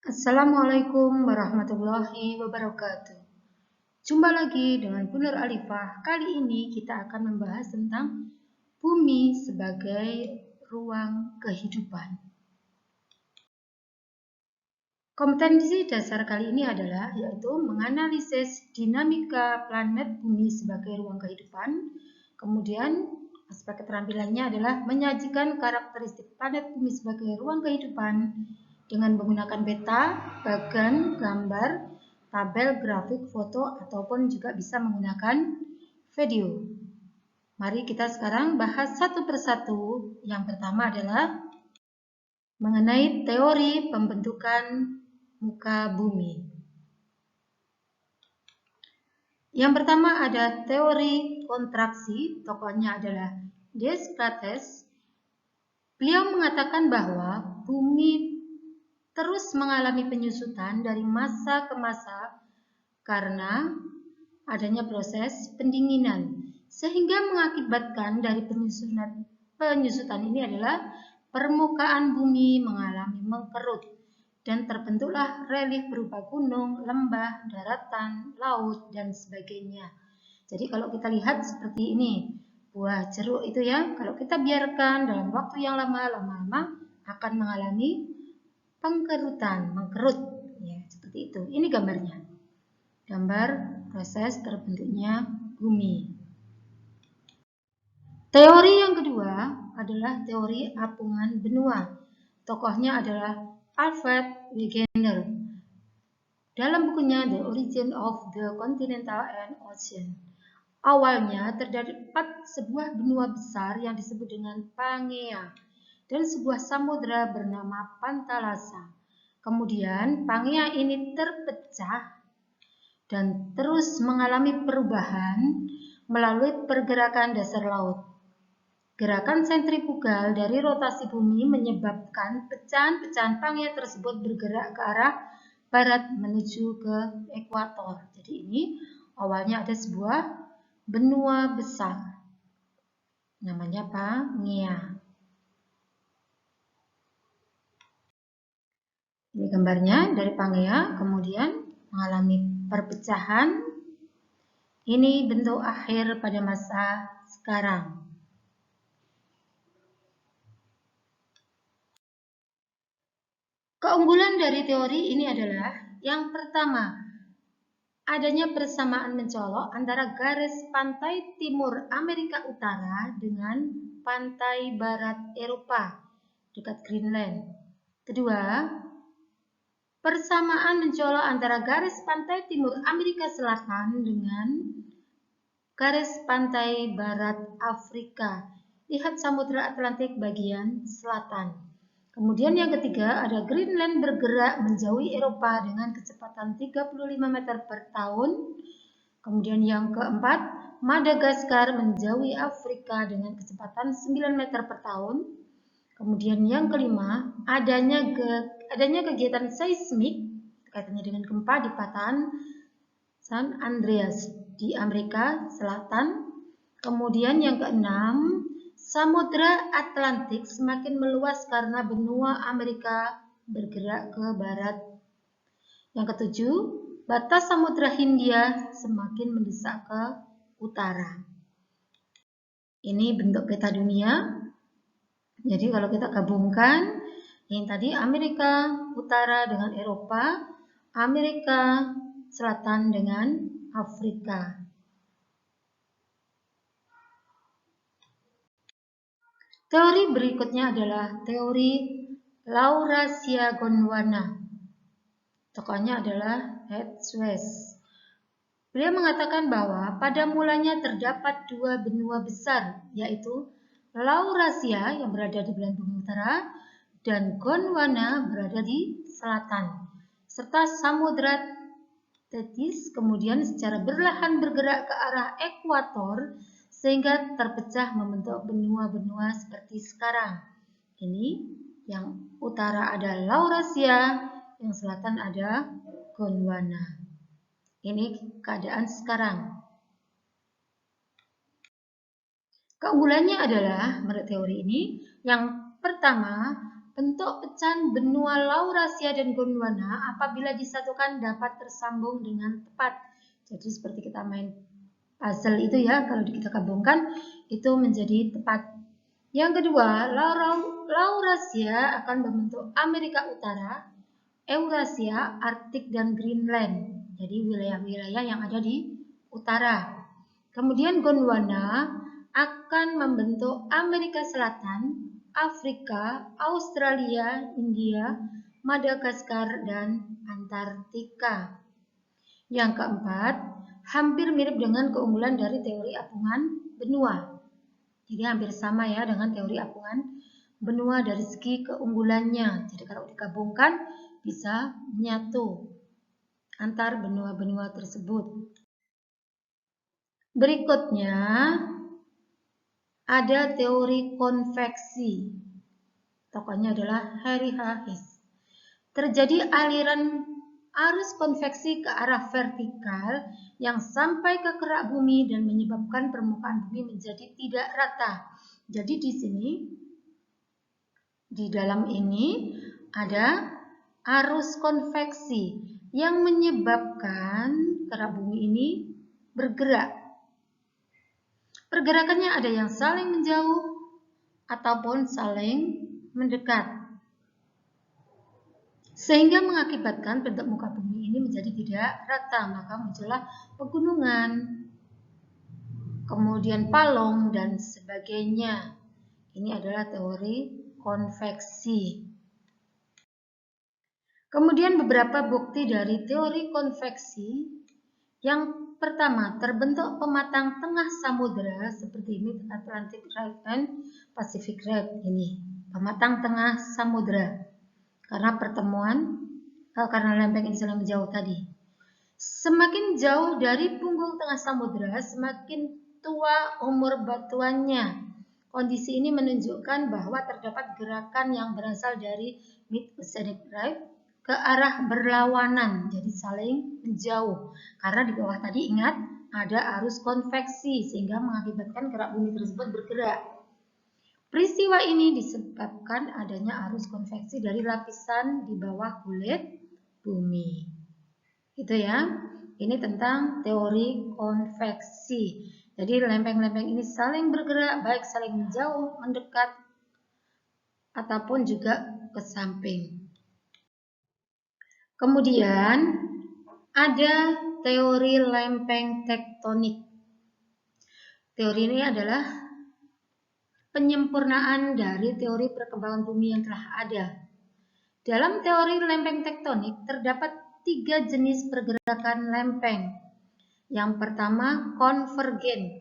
Assalamualaikum warahmatullahi wabarakatuh. Jumpa lagi dengan Bu Nur Alifah. Kali ini kita akan membahas tentang bumi sebagai ruang kehidupan. Kompetensi dasar kali ini adalah yaitu menganalisis dinamika planet bumi sebagai ruang kehidupan. Kemudian aspek keterampilannya adalah menyajikan karakteristik planet bumi sebagai ruang kehidupan dengan menggunakan peta, bagan, gambar, tabel, grafik, foto, ataupun juga bisa menggunakan video. Mari kita sekarang bahas satu persatu. Yang pertama adalah mengenai teori pembentukan muka bumi. Yang pertama ada teori kontraksi, tokohnya adalah Descartes. Beliau mengatakan bahwa bumi terus mengalami penyusutan dari masa ke masa karena adanya proses pendinginan, sehingga mengakibatkan dari penyusutan ini adalah permukaan bumi mengalami mengkerut dan terbentuklah relief berupa gunung, lembah, daratan, laut, dan sebagainya. Jadi kalau kita lihat seperti ini, buah jeruk itu ya, kalau kita biarkan dalam waktu yang lama-lama akan mengalami pengkerutan, mengkerut, ya seperti itu. Ini gambarnya, gambar proses terbentuknya bumi. Teori yang kedua adalah teori apungan benua. Tokohnya adalah Alfred Wegener. Dalam bukunya The Origin of the Continental and Ocean, awalnya terdapat sebuah benua besar yang disebut dengan Pangea dan sebuah samudra bernama Pantalasa. Kemudian Pangea ini terpecah dan terus mengalami perubahan melalui pergerakan dasar laut. Gerakan sentrifugal dari rotasi bumi menyebabkan pecahan-pecahan Pangea tersebut bergerak ke arah barat menuju ke ekuator. Jadi ini awalnya ada sebuah benua besar, namanya Pangea. Ini gambarnya dari Pangea, kemudian mengalami perpecahan. Ini bentuk akhir pada masa sekarang. Keunggulan dari teori ini adalah yang pertama, adanya persamaan mencolok antara garis pantai timur Amerika Utara dengan pantai barat Eropa dekat Greenland. Kedua, persamaan mencolok antara garis pantai timur Amerika Selatan dengan garis pantai barat Afrika. Lihat Samudra Atlantik bagian selatan. Kemudian yang ketiga ada Greenland bergerak menjauhi Eropa dengan kecepatan 35 meter per tahun. Kemudian yang keempat, Madagaskar menjauhi Afrika dengan kecepatan 9 meter per tahun. Kemudian yang kelima, adanya kegiatan seismik kaitannya dengan gempa di patahan San Andreas di Amerika Selatan. Kemudian yang keenam, Samudra Atlantik semakin meluas karena benua Amerika bergerak ke barat. Yang ketujuh, batas Samudra Hindia semakin mendesak ke utara. Ini bentuk peta dunia. Jadi kalau kita gabungkan, yang tadi Amerika Utara dengan Eropa, Amerika Selatan dengan Afrika. Teori berikutnya adalah teori Laurasia-Gondwana. Tokohnya adalah Hedges. Beliau mengatakan bahwa pada mulanya terdapat dua benua besar, yaitu Laurasia yang berada di belahan bumi utara dan Gondwana berada di selatan, serta Samudra Tethys kemudian secara berlahan bergerak ke arah ekuator sehingga terpecah membentuk benua-benua seperti sekarang. Ini yang utara ada Laurasia, yang selatan ada Gondwana. Ini keadaan sekarang. Keunggulannya adalah menurut teori ini, yang pertama, bentuk pecahan benua Laurasia dan Gondwana apabila disatukan dapat tersambung dengan tepat. Jadi seperti kita main puzzle itu ya, kalau kita gabungkan itu menjadi tepat. Yang kedua, Laurasia akan membentuk Amerika Utara, Eurasia, Arktik, dan Greenland. Jadi wilayah-wilayah yang ada di utara. Kemudian Gondwana akan membentuk Amerika Selatan, Afrika, Australia, India, Madagaskar, dan Antartika. Yang keempat, hampir mirip dengan keunggulan dari teori apungan benua. Jadi hampir sama ya dengan teori apungan benua dari segi keunggulannya. Jadi kalau digabungkan bisa menyatu antar benua-benua tersebut. Berikutnya ada teori konveksi. Tokohnya adalah Harry Hayes. Terjadi aliran arus konveksi ke arah vertikal yang sampai ke kerak bumi dan menyebabkan permukaan bumi menjadi tidak rata. Jadi di sini, di dalam ini ada arus konveksi yang menyebabkan kerak bumi ini bergerak. Pergerakannya ada yang saling menjauh ataupun saling mendekat, sehingga mengakibatkan bentuk muka bumi ini menjadi tidak rata, maka muncullah pegunungan, kemudian palung, dan sebagainya. Ini adalah teori konveksi. Kemudian beberapa bukti dari teori konveksi. Yang pertama, terbentuk pematang tengah samudera seperti ini, Atlantic Ridge dan Pacific Ridge. Ini pematang tengah samudera karena karena lempeng ini saling menjauh tadi. Semakin jauh dari punggung tengah samudera, semakin tua umur batuannya. Kondisi ini menunjukkan bahwa terdapat gerakan yang berasal dari Mid-Oceanic Ridge ke arah berlawanan, jadi saling menjauh. Karena di bawah tadi ingat ada arus konveksi sehingga mengakibatkan kerak bumi tersebut bergerak. Peristiwa ini disebabkan adanya arus konveksi dari lapisan di bawah kulit bumi. Itu ya. Ini tentang teori konveksi. Jadi lempeng-lempeng ini saling bergerak, baik saling menjauh, mendekat, ataupun juga ke samping. Kemudian ada teori lempeng tektonik. Teori ini adalah penyempurnaan dari teori perkembangan bumi yang telah ada. Dalam teori lempeng tektonik terdapat 3 jenis pergerakan lempeng. Yang pertama konvergen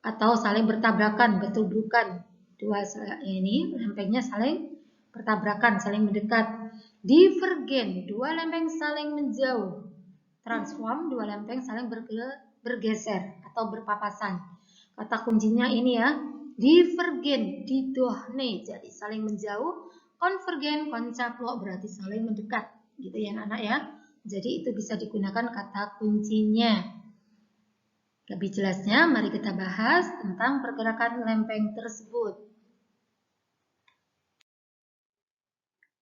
atau saling bertabrakan, bertubrukan. Dua ini lempengnya saling bertabrakan, saling mendekat. Divergen, 2 lempeng saling menjauh. Transform, 2 lempeng saling bergeser atau berpapasan. Kata kuncinya ini ya, divergen, didohne, jadi saling menjauh. Konvergen, koncaplok, berarti saling mendekat, gitu ya anak-anak ya. Jadi itu bisa digunakan kata kuncinya. Lebih jelasnya, mari kita bahas tentang pergerakan lempeng tersebut.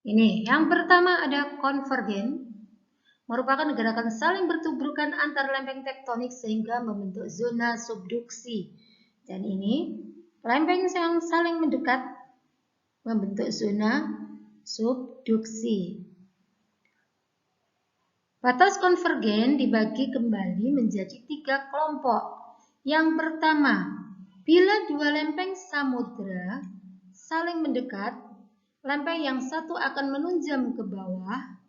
Ini, yang pertama ada konvergen, merupakan gerakan saling bertubrukan antar lempeng tektonik sehingga membentuk zona subduksi. Dan ini, lempeng yang saling mendekat membentuk zona subduksi. Batas konvergen dibagi kembali menjadi 3 kelompok. Yang pertama, bila 2 lempeng samudera saling mendekat, lempeng yang satu akan menunjam ke bawah,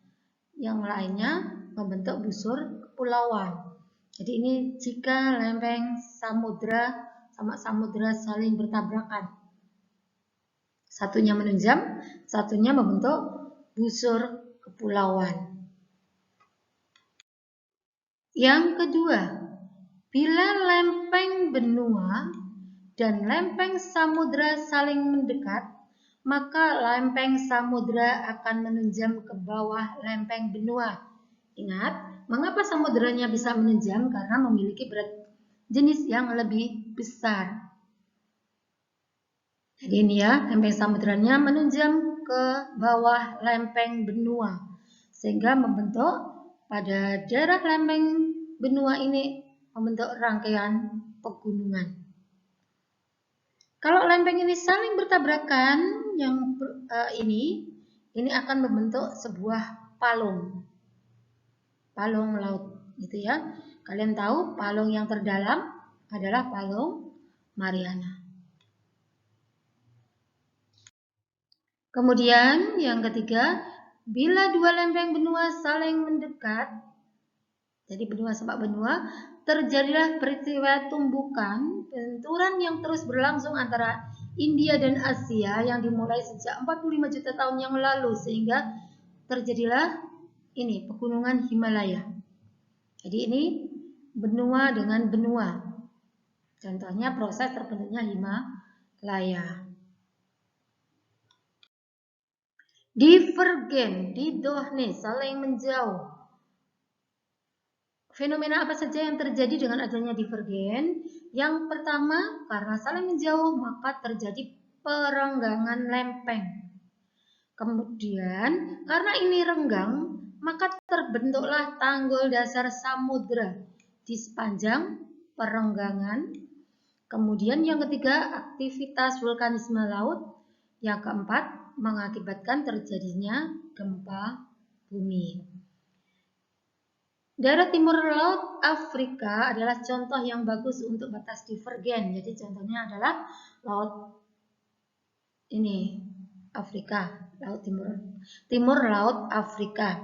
yang lainnya membentuk busur kepulauan. Jadi ini jika lempeng samudera sama samudera saling bertabrakan. Satunya menunjam, satunya membentuk busur kepulauan. Yang kedua, bila lempeng benua dan lempeng samudera saling mendekat, maka lempeng samudera akan menunjam ke bawah lempeng benua. Ingat, mengapa samuderanya bisa menunjam? Karena memiliki berat jenis yang lebih besar. Jadi ini ya, lempeng samudranya menunjam ke bawah lempeng benua, sehingga membentuk pada daerah lempeng benua ini membentuk rangkaian pegunungan. Kalau lempeng ini saling bertabrakan, yang ini akan membentuk sebuah palung laut, gitu ya. Kalian tahu palung yang terdalam adalah palung Mariana. Kemudian yang ketiga, bila dua lempeng benua saling mendekat, jadi benua sama benua, terjadilah peristiwa tumbukan benturan yang terus berlangsung antara India dan Asia yang dimulai sejak 45 juta tahun yang lalu, sehingga terjadilah ini pegunungan Himalaya. Jadi ini benua dengan benua. Contohnya proses terbentuknya Himalaya. Divergen, didohne, saling menjauh. Fenomena apa saja yang terjadi dengan adanya divergen? Yang pertama, karena saling menjauh maka terjadi perenggangan lempeng. Kemudian, karena ini renggang, maka terbentuklah tanggul dasar samudra di sepanjang perenggangan. Kemudian yang ketiga, aktivitas vulkanisme laut. Yang keempat, mengakibatkan terjadinya gempa bumi. Daerah timur laut Afrika adalah contoh yang bagus untuk batas divergen. Jadi contohnya adalah laut ini Afrika, laut timur laut Afrika.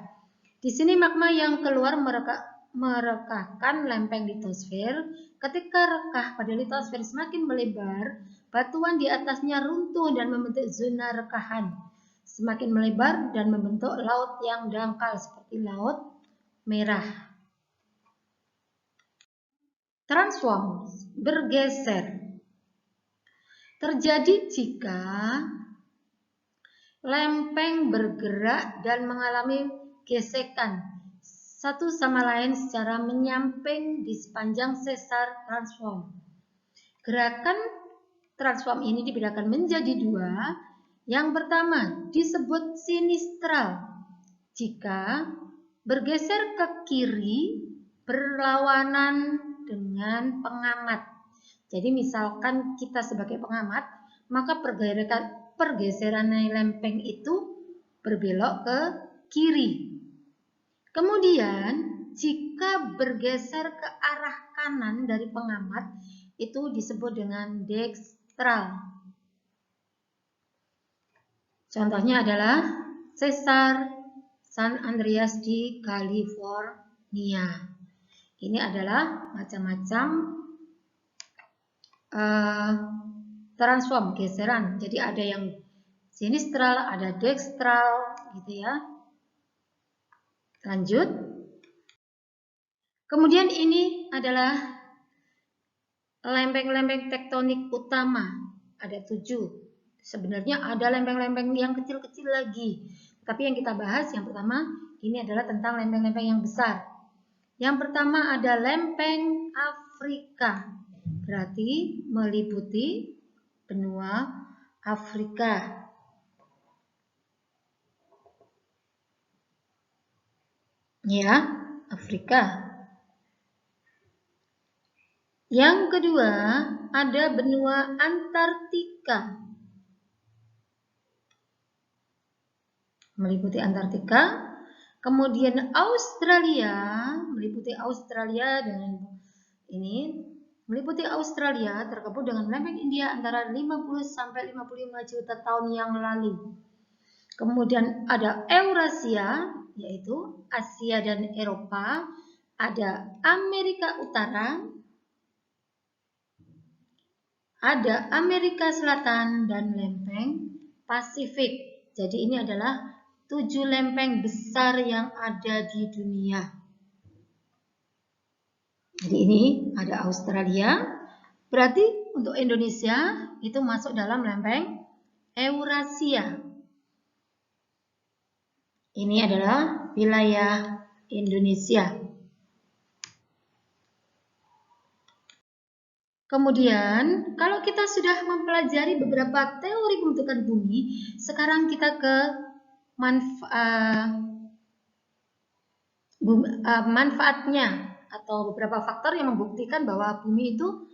Di sini magma yang keluar merekahkan lempeng litosfer. Ketika rekah pada litosfer semakin melebar, batuan di atasnya runtuh dan membentuk zona rekahan. Semakin melebar dan membentuk laut yang dangkal seperti laut merah. Transform, bergeser. Terjadi jika lempeng bergerak dan mengalami gesekan satu sama lain secara menyamping di sepanjang sesar transform. Gerakan transform ini dibedakan menjadi dua. Yang pertama disebut sinistral. Jika bergeser ke kiri berlawanan dengan pengamat. Jadi misalkan kita sebagai pengamat, maka pergeseran lempeng itu berbelok ke kiri. Kemudian jika bergeser ke arah kanan dari pengamat, itu disebut dengan dekstral. Contohnya adalah sesar San Andreas di California. Ini adalah macam-macam transform, geseran. Jadi ada yang sinistral, ada dekstral, gitu ya. Lanjut. Kemudian ini adalah lempeng-lempeng tektonik utama. Ada 7. Sebenarnya ada lempeng-lempeng yang kecil-kecil lagi. Tapi yang kita bahas yang pertama ini adalah tentang lempeng-lempeng yang besar. Yang pertama ada lempeng Afrika. Berarti meliputi benua Afrika. Ya, Afrika. Yang kedua, ada benua Antartika. Meliputi Antartika. Kemudian Australia, meliputi Australia dengan ini. Meliputi Australia tergabung dengan lempeng India antara 50 sampai 55 juta tahun yang lalu. Kemudian ada Eurasia, yaitu Asia dan Eropa. Ada Amerika Utara, ada Amerika Selatan dan lempeng Pasifik. Jadi ini adalah 7 lempeng besar yang ada di dunia. Jadi ini ada Australia. Berarti untuk Indonesia itu masuk dalam lempeng Eurasia. Ini adalah wilayah Indonesia. Kemudian, kalau kita sudah mempelajari beberapa teori pembentukan bumi, sekarang kita ke manfaatnya atau beberapa faktor yang membuktikan bahwa bumi itu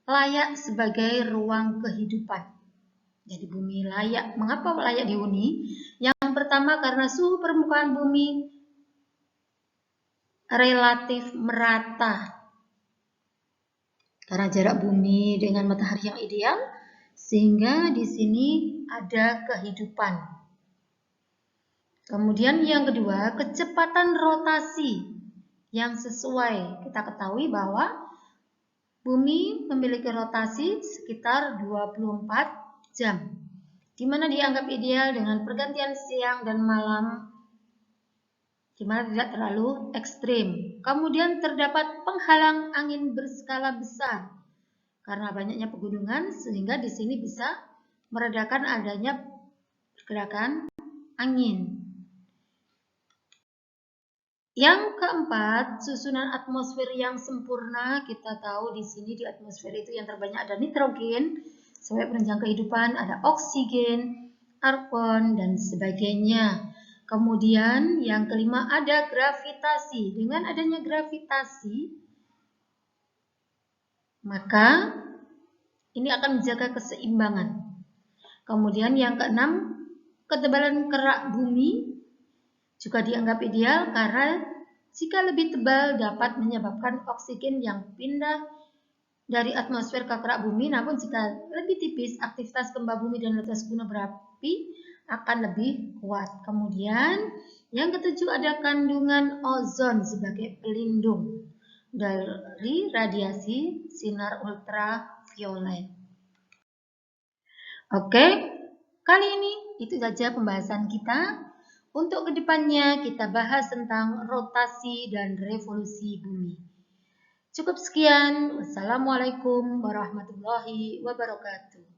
layak sebagai ruang kehidupan. Jadi bumi layak. Mengapa layak dihuni? Yang pertama karena suhu permukaan bumi relatif merata. Karena jarak bumi dengan matahari yang ideal, sehingga di sini ada kehidupan. Kemudian yang kedua, kecepatan rotasi yang sesuai. Kita ketahui bahwa bumi memiliki rotasi sekitar 24 jam, di mana dianggap ideal dengan pergantian siang dan malam, di mana tidak terlalu ekstrim. Kemudian terdapat penghalang angin berskala besar karena banyaknya pegunungan, sehingga di sini bisa meredakan adanya pergerakan angin. Yang keempat, susunan atmosfer yang sempurna. Kita tahu di sini di atmosfer itu yang terbanyak ada nitrogen sebagai penunjang kehidupan, ada oksigen, argon, dan sebagainya. Kemudian yang kelima ada gravitasi. Dengan adanya gravitasi, maka ini akan menjaga keseimbangan. Kemudian yang keenam, ketebalan kerak bumi juga dianggap ideal karena jika lebih tebal dapat menyebabkan oksigen yang pindah dari atmosfer ke kerak bumi, namun jika lebih tipis, aktivitas gempa bumi dan letus gunung berapi akan lebih kuat. Kemudian yang ketujuh ada kandungan ozon sebagai pelindung dari radiasi sinar ultraviolet. Oke, kali ini itu saja pembahasan kita. Untuk kedepannya kita bahas tentang rotasi dan revolusi bumi. Cukup sekian. Wassalamualaikum warahmatullahi wabarakatuh.